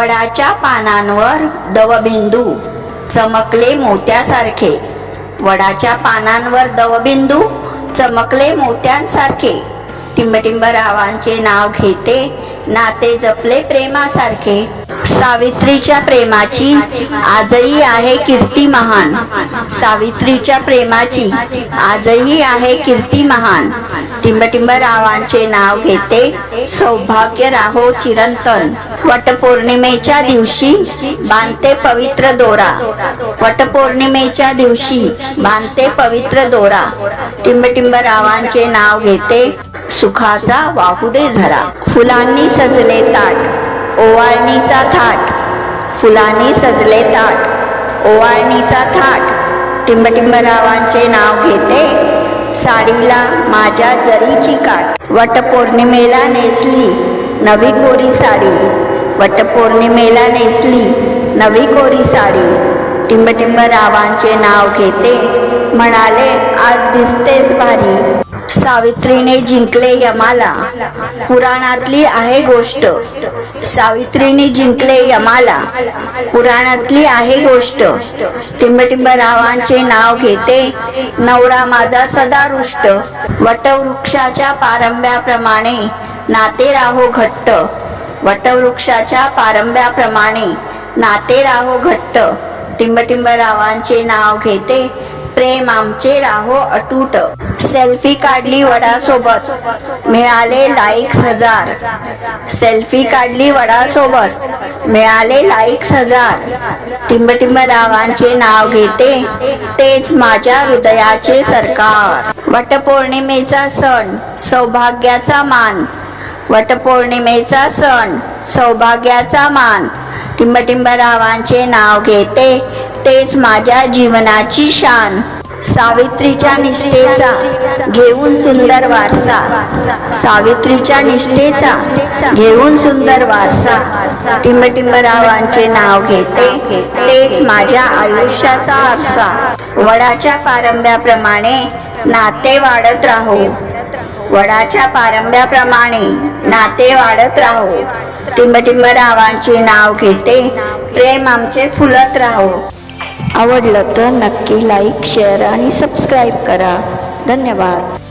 वडाच्या पानांवर दवबिंदू चमकले मोत्यासारखे, वडाच्या पानांवर दवबिंदू चमकले मोत्यांसारखे. टिंबटिंबरावांचे नाव घेते, नाते जपले प्रेमासारखे. सावित्रीच्या प्रेमाची आजही आहे कीर्ती महान, सावित्रीच्या प्रेमाची आजही आहे कीर्ती महान. टिंबटिंबरावांचे नाव घेते, सौभाग्य राहो चिरंतन. वटपौर्णिमेच्या दिवशी बांधते पवित्र दोरा, वटपौर्णिमेच्या दिवशी बांधते पवित्र दोरा. टिंबटिंबरावांचे नाव घेते, सुखाचा वाहू दे झरा. फुलांनी सजले ताट, ओवाळणीचा थाट, फुलांनी सजले ताट, ओवाळणीचा थाट. टिंबटिंबरावांचे नाव घेते, साडीला माझ्या जरीची काठ. वटपौर्णिमेला नेसली नवी कोरी साडी, वटपौर्णिमेला नेसली नवी कोरी साडी. टिंबटिंबरावांचे नाव घेते, म्हणाले आज दिसतेस भारी. सावित्रीने जिंकले यमाला, पुराणातली आहे गोष्ट, सावित्रीने जिंकले यमाला, पुराणातली आहे गोष्ट. टिंबटिंबरावांचे नाव घेते, नवरा माझा सदा रुष्ट. वटवृक्षाच्या पारंब्याप्रमाणे नाते राहो घट्ट, वटवृक्षाच्या पारंब्याप्रमाणे नाते राहो घट्ट. टिंबटिंबरावांचे नाव घेते, प्रेम आमचे राहो अटूट. सेल्फी काढली वडासोबत, मिळाले लाईक्स 1000, सेल्फी काढली वडासोबत, मिळाले लाईक्स 1000. टिंबटिंबरावांचे नाव घेते, तेच माझ्या हृदयाचे सरकार. वटपौर्णिमेचा सण सौभाग्याचा मान, वटपौर्णिमेचा सण सौभाग्याचा मान. टिंबटिंबरावांचे नाव घेते, तेच माझ्या जीवनाची शान. सावित्रीच्या निष्ठेचा घेऊन सुंदर वारसा, सावित्रीच्या निष्ठेचा घेऊन सुंदर वारसा. टिंबटिंबरावांचे नाव घेते, तेच माझ्या आयुष्याचा आरसा. वडाच्या पारंब्याप्रमाणे नाते वाढत राहो, वडाच्या पारंब्याप्रमाणे नाते वाढत राहो. टिंबटिंबरावांचे नाव घेते, प्रेम आमचे फुलत राहो. आवडलं तर नक्की लाईक, शेअर आणि सबस्क्राईब करा. धन्यवाद.